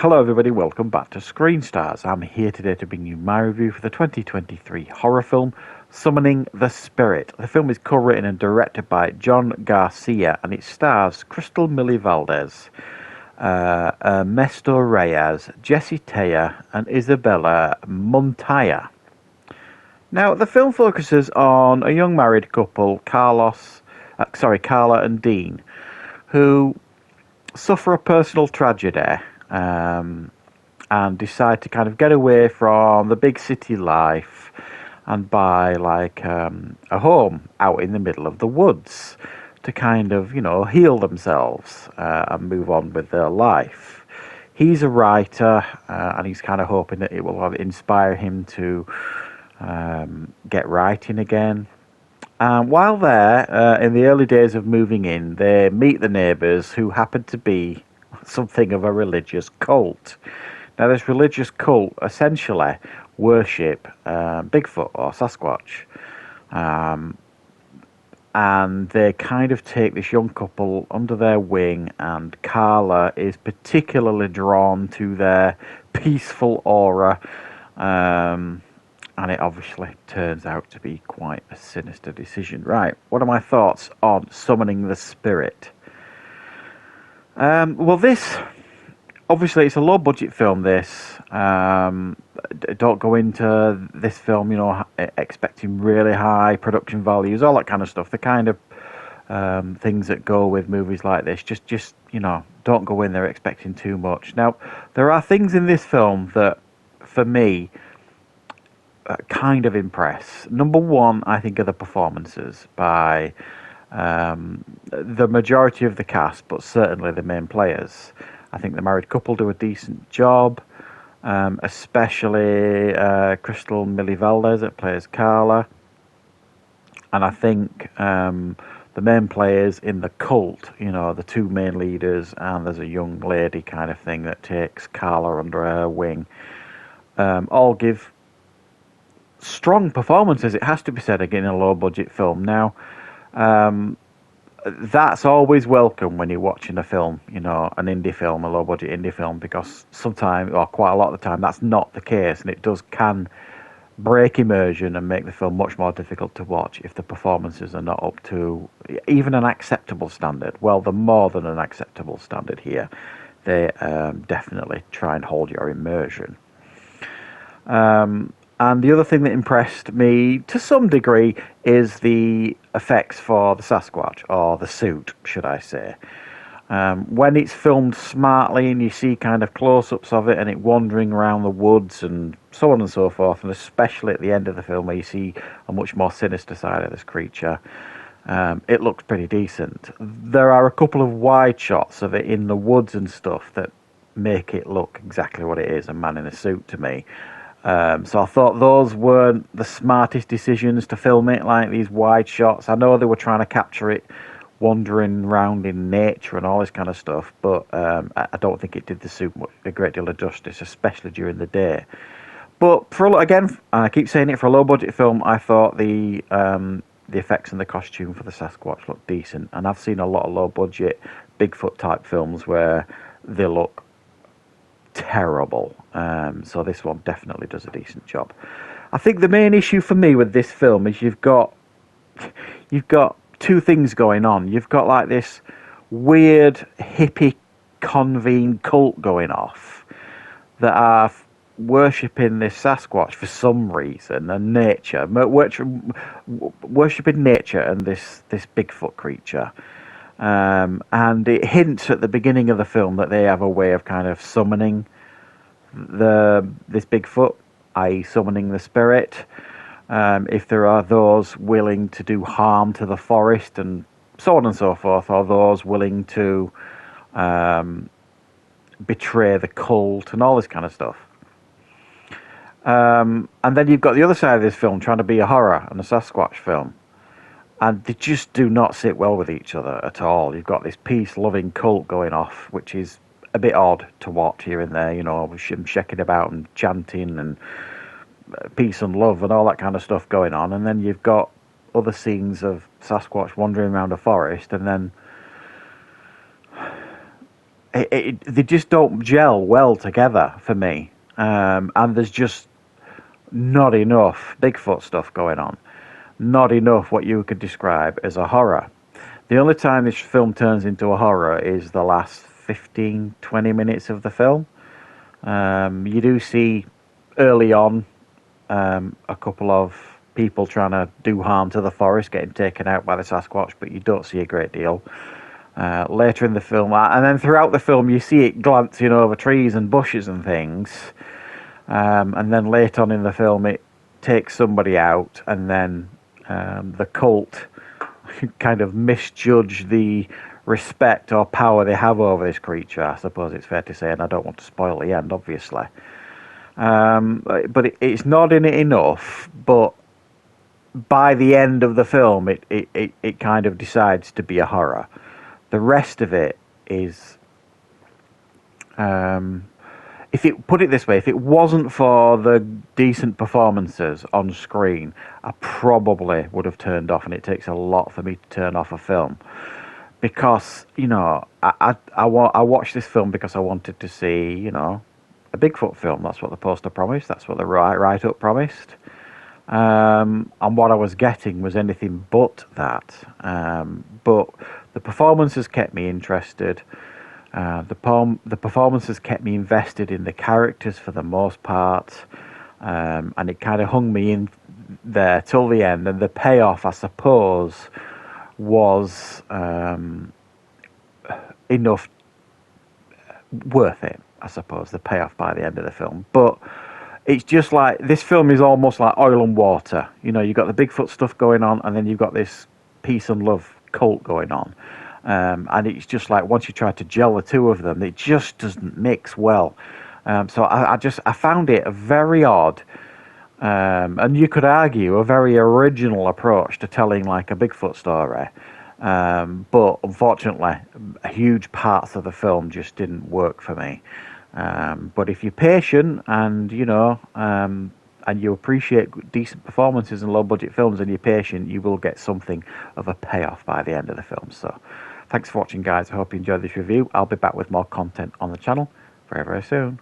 Hello everybody, welcome back to Screenstars. I'm here today to bring you my review for the 2023 horror film Summoning the Spirit. The film is co-written and directed by John Garcia and it stars Crystal Millie Valdez, Ernesto Reyes, Jesse Taya and Isabella Montoya. Now, the film focuses on a young married couple, Carla and Dean, who suffer a personal tragedy and decide to kind of get away from the big city life and buy a home out in the middle of the woods to kind of, heal themselves and move on with their life. He's a writer and he's kind of hoping that it will inspire him to get writing again. While there, in the early days of moving in, they meet the neighbours who happen to be something of a religious cult. Now, this religious cult essentially worship Bigfoot or Sasquatch. And they kind of take this young couple under their wing, and Carla is particularly drawn to their peaceful aura. And it obviously turns out to be quite a sinister decision. Right, what are my thoughts on Summoning the Spirit? Well, this, obviously, it's a low-budget film, this. Don't go into this film, expecting really high production values, all that kind of stuff. The kind of things that go with movies like this. Just don't go in there expecting too much. Now, there are things in this film that, for me, kind of impress. Number one, I think, are the performances by the majority of the cast, but certainly the main players. I think the married couple do a decent job, especially Crystal Millie Valdez that plays Carla. And I think the main players in the cult, the two main leaders, and there's a young lady kind of thing that takes Carla under her wing, all give strong performances. It has to be said, again, in a low budget film. Now, that's always welcome when you're watching a film, an indie film, a low budget indie film, because sometimes, or quite a lot of the time, that's not the case, and it can break immersion and make the film much more difficult to watch if the performances are not up to even an acceptable standard. Well, they're more than an acceptable standard here. They definitely try and hold your immersion. And the other thing that impressed me to some degree is the effects for the Sasquatch, or the suit, should I say. When it's filmed smartly and you see kind of close-ups of it and it wandering around the woods and so on and so forth, and especially at the end of the film where you see a much more sinister side of this creature, it looks pretty decent. There are a couple of wide shots of it in the woods and stuff that make it look exactly what it is, a man in a suit to me. So I thought those weren't the smartest decisions to film it, like these wide shots. I know they were trying to capture it wandering around in nature and all this kind of stuff, but I don't think it did the suit a great deal of justice, especially during the day. But again, I keep saying it, for a low-budget film, I thought the effects and the costume for the Sasquatch looked decent. And I've seen a lot of low-budget Bigfoot-type films where they look terrible. So this one definitely does a decent job. I think the main issue for me with this film is you've got two things going on. You've got like this weird hippie convene cult going off that are worshipping this Sasquatch for some reason, and nature, worshipping nature and this Bigfoot creature. And it hints at the beginning of the film that they have a way of kind of summoning this Bigfoot, i.e. summoning the spirit, if there are those willing to do harm to the forest and so on and so forth, or those willing to betray the cult and all this kind of stuff. And then you've got the other side of this film trying to be a horror and a Sasquatch film. And they just do not sit well with each other at all. You've got this peace-loving cult going off, which is a bit odd to watch here and there, with him shaking about and chanting and peace and love and all that kind of stuff going on. And then you've got other scenes of Sasquatch wandering around a forest, and then they just don't gel well together for me. And there's just not enough Bigfoot stuff going on. Not enough what you could describe as a horror. The only time this film turns into a horror is the last 15, 20 minutes of the film. You do see early on a couple of people trying to do harm to the forest, getting taken out by the Sasquatch, but you don't see a great deal. Later in the film, and then throughout the film, you see it glancing over trees and bushes and things. And then later on in the film, it takes somebody out, and then the cult kind of misjudge the respect or power they have over this creature, I suppose it's fair to say, and I don't want to spoil the end, obviously. But it's not in it enough, but by the end of the film, it kind of decides to be a horror. The rest of it is... if it put it this way, if it wasn't for the decent performances on screen, I probably would have turned off, and it takes a lot for me to turn off a film. Because, I watched this film because I wanted to see, a Bigfoot film. That's what the poster promised. That's what the write-up promised. And what I was getting was anything but that. But the performances kept me interested. The performances kept me invested in the characters for the most part. And it kind of hung me in there till the end. And the payoff, I suppose, was enough, worth it, I suppose, the payoff by the end of the film. But it's just like, this film is almost like oil and water. You've got the Bigfoot stuff going on, and then you've got this peace and love cult going on. And it's just like, once you try to gel the two of them, it just doesn't mix well. So I found it a very odd, and you could argue a very original approach to telling like a Bigfoot story. But unfortunately, huge parts of the film just didn't work for me. But if you're patient and, and you appreciate decent performances in low-budget films and you're patient, you will get something of a payoff by the end of the film. So thanks for watching, guys. I hope you enjoyed this review. I'll be back with more content on the channel very, very soon.